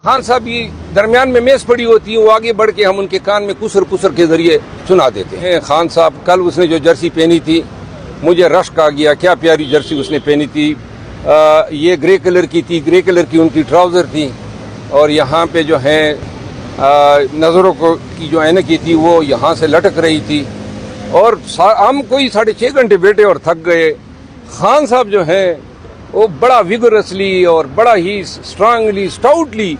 خان صاحب کی درمیان میں میز پڑی ہوتی ہے، وہ آگے بڑھ کے ہم ان کے کان میں کسر کسر کے ذریعے سنا دیتے ہیں. خان صاحب کل اس نے جو جرسی پہنی تھی مجھے رشک آ گیا، کیا پیاری جرسی اس نے پہنی تھی. یہ گرے کلر کی تھی، گرے کلر کی ان کی ٹراؤزر تھی، اور یہاں پہ جو ہے نظروں کی جو اینک تھی وہ یہاں سے لٹک رہی تھی. اور ہم کوئی 6.5 گھنٹے بیٹھے اور تھک گئے. خان صاحب جو ہیں وہ بڑا ویگورسلی اور بڑا ہی اسٹرانگلی اسٹاؤٹلی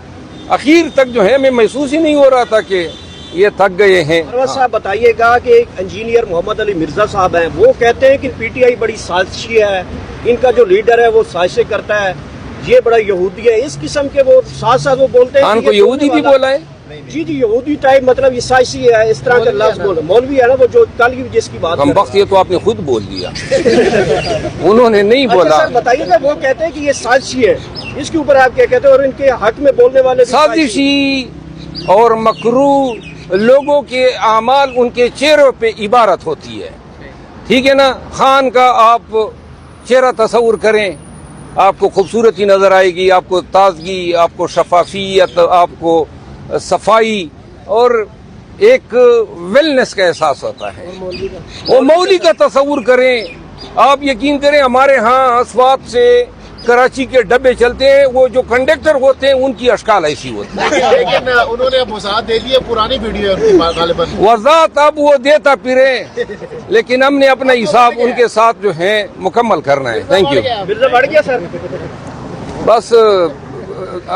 اخیر تک جو ہے میں محسوس ہی نہیں ہو رہا تھا کہ یہ تھک گئے ہیں. پرویز صاحب بتائیے گا کہ ایک انجینئر محمد علی مرزا صاحب ہیں، وہ کہتے ہیں کہ پی ٹی آئی بڑی سازشی ہے، ان کا جو لیڈر ہے وہ سازشیں کرتا ہے، یہ بڑا یہودی ہے. اس قسم کے وہ ساتھ ساتھ وہ بولتے ہیں خان کو یہودی بھی بولا ہے. جی یہودی ٹائپ مطلب یہ سائسی ہے، اس طرح کا لفظ بول مولوی ہے نا وہ جو کل کی جس کی بات کم وقت یہ تو آپ نے خود بول دیا انہوں نے نہیں بولا. سر بتائیے گا، وہ کہتے ہیں کہ یہ سازشی ہے، اس کے اوپر آپ کیا کہتے ہیں؟ اور ان کے حق میں بولنے والے سازشی اور مکروہ لوگوں کے اعمال ان کے چہروں پہ عبارت ہوتی ہے، ٹھیک ہے نا. خان کا آپ چہرہ تصور کریں، آپ کو خوبصورتی نظر آئے گی، آپ کو تازگی، آپ کو شفافیت، آپ کو صفائی اور ایک ویلنس کا احساس ہوتا ہے. وہ مولوی کا تصور کریں، آپ یقین کریں ہمارے ہاں اسوات سے کراچی کے ڈبے چلتے ہیں، وہ جو کنڈکٹر ہوتے ہیں ان کی اشکال ایسی ہوتی ہے. لیکن انہوں نے وضاحت دے دی ہے، پرانی ویڈیو ہے غالباً. وضاحت اب وہ دیتا پھرے، لیکن ہم نے اپنا حساب ان کے ساتھ جو ہے مکمل کرنا ہے. Thank you. مرزا بڑھ گیا سر. بس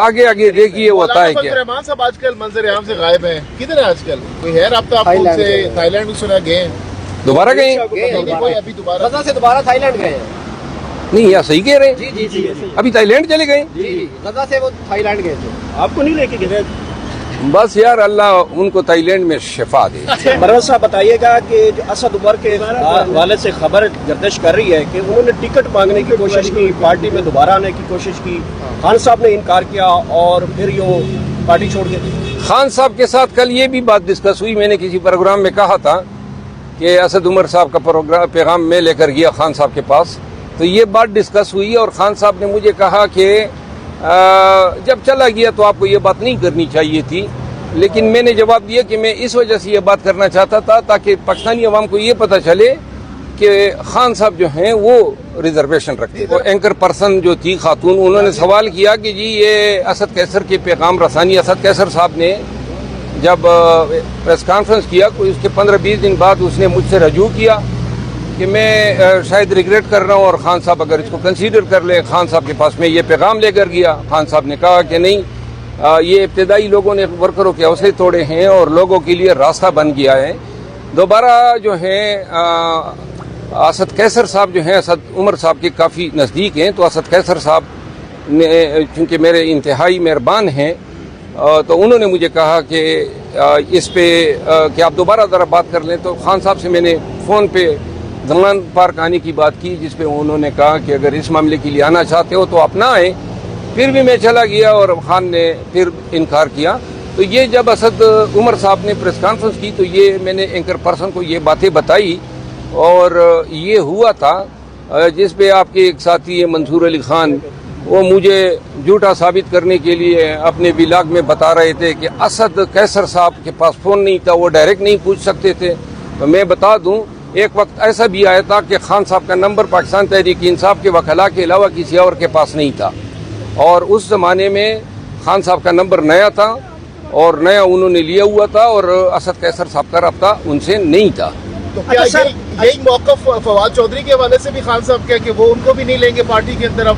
آگے آگے دیکھیے ہوتا ہے کیا. رحمان صاحب آج کل منظر عام سے غائب ہیں، کدھر ہیں آج کل؟ کوئی ہے رابطہ آپ کو سے؟ تھائی لینڈ بھی سنا گئے ہیں، دوبارہ گئے کوئی ابھی دوبارہ غزہ سے دوبارہ تھائی لینڈ گئے ہیں. نہیں، یا صحیح کہہ رہے ہیں. جی ابھی تھائی لینڈ چلے گئے. جی غزہ سے وہ تھائی لینڈ گئے تھے. آپ کو نہیں لے کے گئے؟ بس یار اللہ ان کو تھائی لینڈ میں شفا دے. پرویز صاحب بتائیے گا کہ اسد عمر کے حوالے سے خبر گردش کر رہی ہے کہ انہوں نے ٹکٹ مانگنے کی کوشش کی، پارٹی میں دوبارہ آنے کی کوشش کی، خان صاحب نے انکار کیا اور پھر یہ پارٹی چھوڑ گئے. خان صاحب کے ساتھ کل یہ بھی بات ڈسکس ہوئی. میں نے کسی پروگرام میں کہا تھا کہ اسد عمر صاحب کا پیغام میں لے کر گیا خان صاحب کے پاس، تو یہ بات ڈسکس ہوئی اور خان صاحب نے مجھے کہا کہ جب چلا گیا تو آپ کو یہ بات نہیں کرنی چاہیے تھی. لیکن میں نے جواب دیا کہ میں اس وجہ سے یہ بات کرنا چاہتا تھا تاکہ پاکستانی عوام کو یہ پتہ چلے کہ خان صاحب جو ہیں وہ ریزرویشن رکھتے. وہ اینکر پرسن جو تھی خاتون، انہوں نے سوال کیا کہ جی یہ اسد قیصر کے پیغام رسانی اسد قیصر صاحب نے جب پریس کانفرنس کیا کوئی اس کے 15-20 دن بعد اس نے مجھ سے رجوع کیا کہ میں شاید ریگریٹ کر رہا ہوں اور خان صاحب اگر اس کو کنسیڈر کر لیں. خان صاحب کے پاس میں یہ پیغام لے کر گیا. خان صاحب نے کہا کہ نہیں، یہ ابتدائی لوگوں نے ورکروں کے حوصلے توڑے ہیں اور لوگوں کے لیے راستہ بن گیا ہے. دوبارہ جو ہے اسد قیصر صاحب جو ہیں اسد عمر صاحب کے کافی نزدیک ہیں، تو اسد قیصر صاحب نے چونکہ میرے انتہائی مہربان ہیں تو انہوں نے مجھے کہا کہ اس پہ کہ آپ دوبارہ ذرا بات کر لیں. تو خان صاحب سے میں نے فون پہ زمان پارک آنے کی بات کی، جس پہ انہوں نے کہا کہ اگر اس معاملے کے لیے آنا چاہتے ہو تو آپ نہ آئیں. پھر بھی میں چلا گیا اور خان نے پھر انکار کیا. تو یہ جب اسد عمر صاحب نے پریس کانفرنس کی تو یہ میں نے اینکر پرسن کو یہ باتیں بتائی اور یہ ہوا تھا جس پہ آپ کے ایک ساتھی منصور علی خان وہ مجھے جھوٹا ثابت کرنے کے لیے اپنے ولاگ میں بتا رہے تھے کہ اسد قیصر صاحب کے پاس فون نہیں تھا، وہ ڈائریکٹ نہیں پوچھ سکتے تھے. تو میں بتا دوں ایک وقت ایسا بھی آیا تھا کہ خان صاحب کا نمبر پاکستان تحریک انصاف کے وکلاء کے علاوہ کسی اور کے پاس نہیں تھا، اور اس زمانے میں خان صاحب کا نمبر نیا تھا اور نیا انہوں نے لیا ہوا تھا اور اسد قیصر صاحب کا رابطہ ان سے نہیں تھا. تو کیا یہی موقف فواد چودھری کے حوالے سے بھی خان صاحب کیا کہ وہ ان کو بھی نہیں لیں گے پارٹی کے اندر؟ اب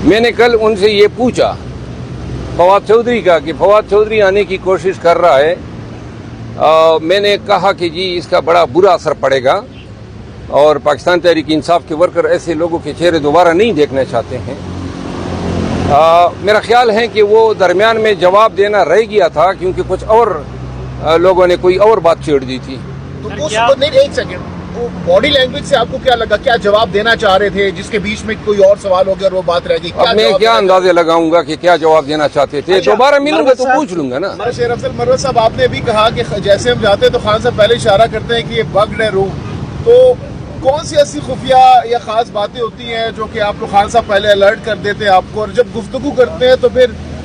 میں نے کل ان سے یہ پوچھا فواد چودھری کا کہ فواد چودھری آنے کی کوشش کر رہا ہے. میں نے کہا کہ جی اس کا بڑا برا اثر پڑے گا اور پاکستان تحریک انصاف کے ورکر ایسے لوگوں کے چہرے دوبارہ نہیں دیکھنا چاہتے ہیں. میرا خیال ہے کہ وہ درمیان میں جواب دینا رہ گیا تھا کیونکہ کچھ اور لوگوں نے کوئی اور بات چھیڑ دی تھی. تو نہیں، ایک سیکنڈ، باڈی لینگویج سے آپ کو کیا لگا؟ کیا جواب دینا چاہ رہے تھے جس کے بیچ میں کوئی اور سوال ہو گیا اور وہ بات رہ گئی؟ اب میں کیا اندازے لگاؤں گا کہ کیا جواب دینا چاہتے تھے؟ دوبارہ ملوں گا تو پوچھ لوں گا نا. شیر افضل مروت صاحب، آپ نے بھی کہا کہ جیسے ہم جاتے ہیں تو خان صاحب پہلے اشارہ کرتے ہیں کہ یہ بگڈ ہے روم، تو کون سی ایسی خفیہ یا خاص باتیں ہوتی ہیں جو کہ آپ کو خان صاحب پہلے الرٹ کر دیتے ہیں آپ کو، اور جب گفتگو کرتے ہیں تو پھر